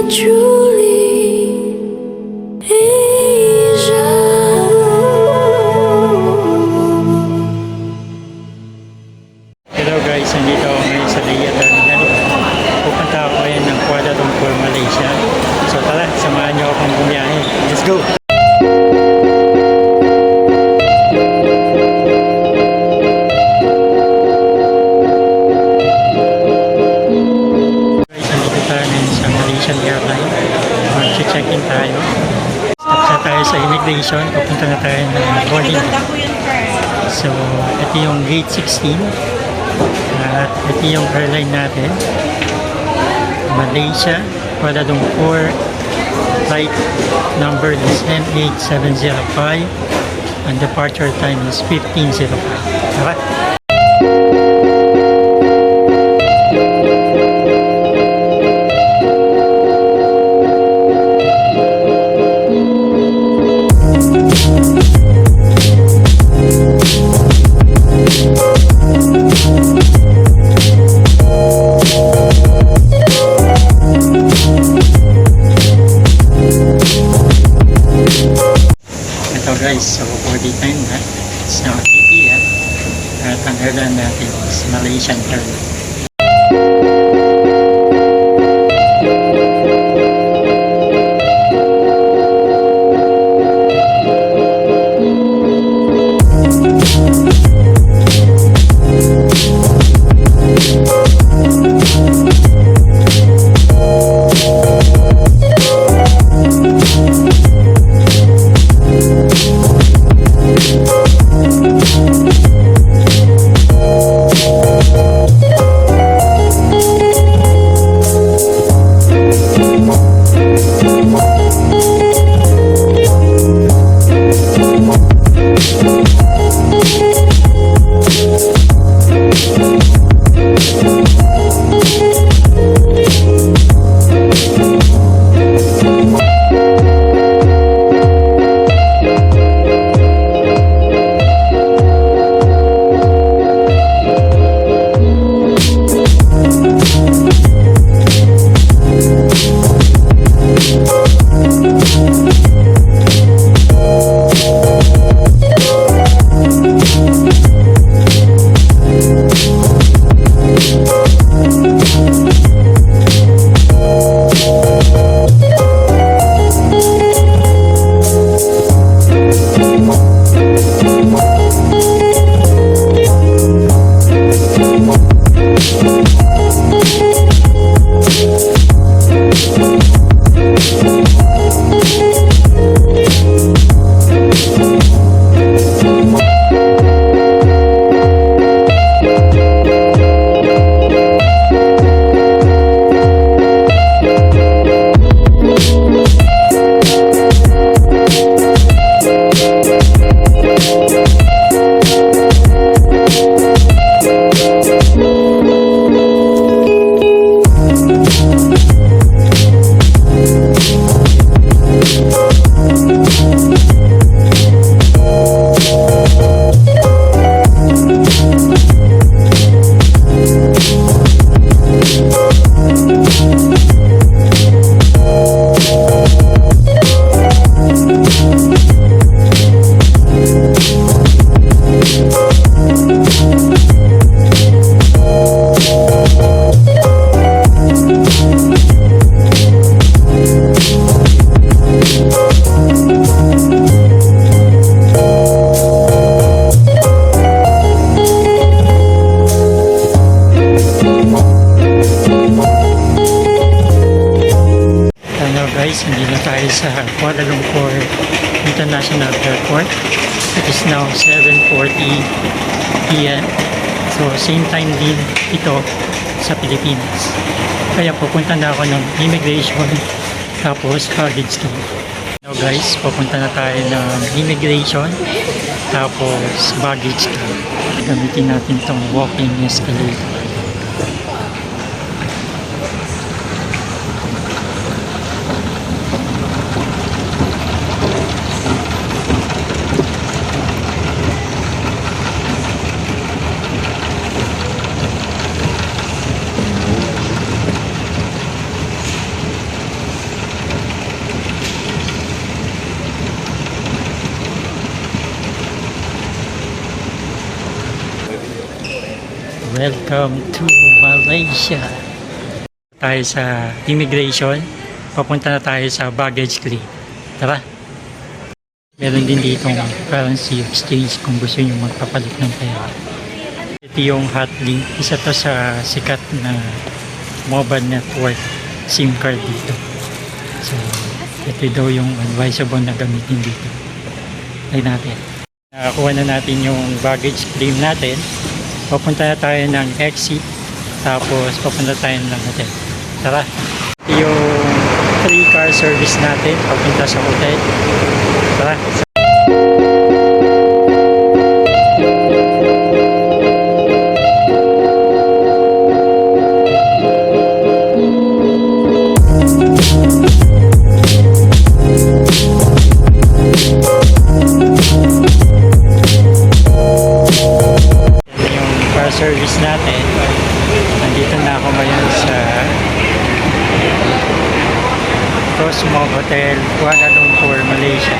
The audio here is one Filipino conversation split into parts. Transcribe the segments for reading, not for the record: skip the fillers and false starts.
truly Asia. Hello guys, nandito ako ngayon sa Lea Terminal. Pupunta ako ngayon ng Kuala Lumpur, Malaysia. So tara, samahan niyo akong bumiyahe. Let's go! Guys, nandito tayo ngayon sa Malaysian Airlines. Mag-check-in tayo. Stop na tayo sa immigration. Pupunta na tayo ng boarding. So, ito yung gate 16. At ito yung airline natin. Malaysia, Kuala Lumpur. Flight number is MH705. And departure time is 15:05. Diba? Guys, so for the time na it's now 8 p.m. At ang airline natin is Malaysian Airlines. Guys, hindi na tayo sa Kuala Lumpur International Airport. It is now 7:40 p.m. So same time din ito sa Pilipinas. Kaya pupunta na ako ng immigration tapos baggage claim. Now guys, pupunta na tayo ng immigration tapos baggage claim. Gamitin natin tong walking escalator. Welcome to Malaysia. Tayo sa immigration. Papunta na tayo sa baggage claim. Tara. Meron din dito currency exchange kung gusto nyo magpapalit ng pera. Ito yung Hotlink. Isa to sa sikat na mobile network SIM card dito. So, ito daw yung advisable na gamitin dito. Try natin. Nakakuha na natin yung baggage claim natin. Papunta na tayo ng exit. Tapos papunta tayo ng hotel. Tara. Ito yung free car service natin. Papunta sa hotel. Tara. Service natin. Nandito na ako ngayon sa Cosmo Hotel, Kuala Lumpur, Malaysia.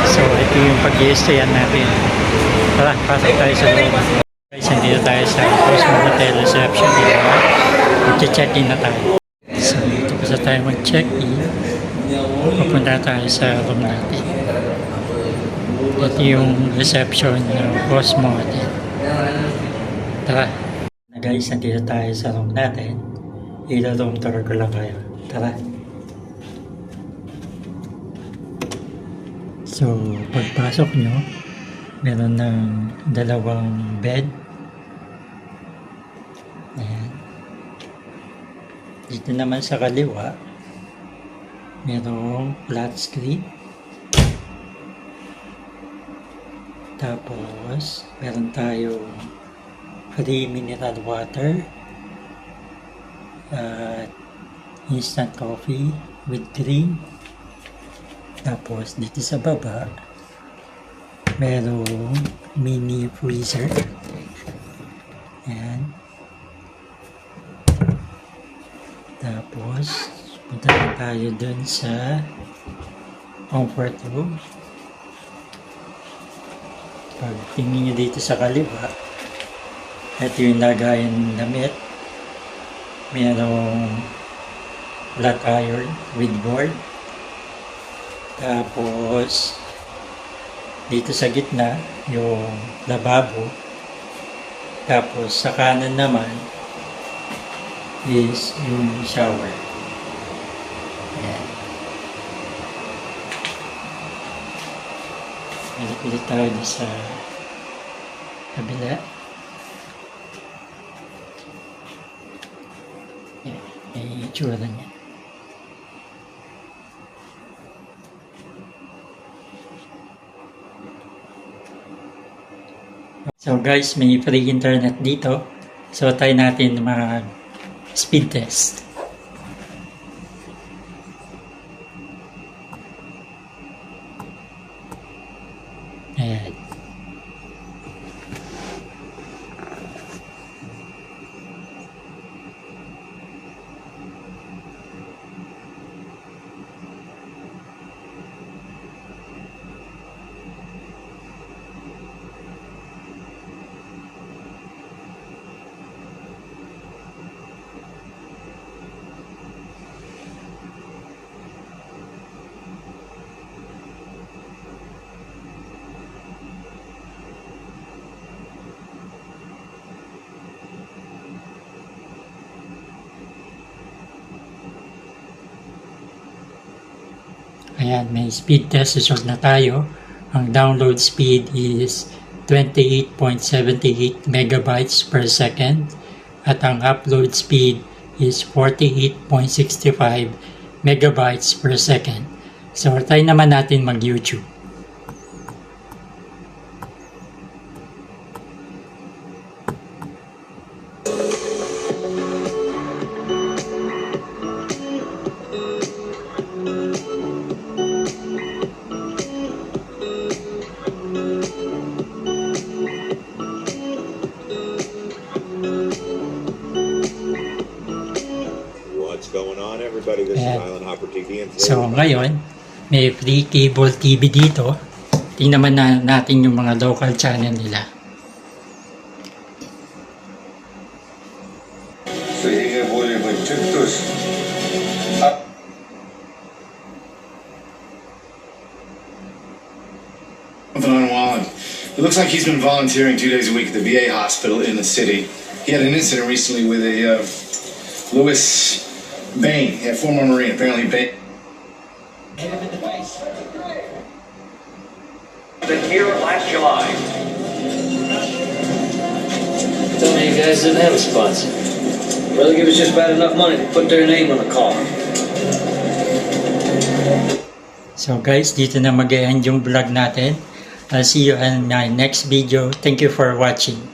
So, ito yung pag-i-stayan natin. Tara, pasok tayo sa loob. Guys, nandito tayo sa Cosmo Hotel reception. Mag-check-in na tayo. So, ito pa tayo mag-check-in. Pupunta tayo sa room natin. Ito yung reception ng Cosmo Hotel. Tara. Na guys, nandito tayo sa room natin. Ilo-room tour ko lang kayo. Tara. So, pagpasok nyo, meron ng dalawang bed. Ayan. Dito naman sa kaliwa, merong flat screen. Tapos, meron tayong free mineral water at instant coffee with cream. Tapos dito sa baba merong mini freezer. Ayan. Tapos punta na tayo dun sa comfort room. Pag tingin nyo dito sa kaliwa, ito yung lagayan ng damit. Mayroong flat iron with board. Tapos, dito sa gitna, yung lababo. Tapos, sa kanan naman, is yung shower. Ayan. Ulit tayo sa kabila. May itsura niya. So guys, may free internet dito. So try natin mag speed test. Ayan. Ayan, may speed test result na tayo. Ang download speed is 28.78 megabytes per second at ang upload speed is 48.65 megabytes per second. So, try naman natin mag-YouTube. everybody. This is Island Hopper TV. And so ngayon, may free cable TV dito. Tingnan naman natin yung mga local channel nila. Justus. Something on Wallen. It looks like he's been volunteering 2 days a week at the VA hospital in the city. He had an incident recently with a Louis Bain, former Marine. Apparently, Bain. Been here last July. Tell me you guys didn't have a sponsor. Brother give us just about enough money to put their name on the car. So guys, dito na mag-end yung vlog natin. I'll see you in my next video. Thank you for watching.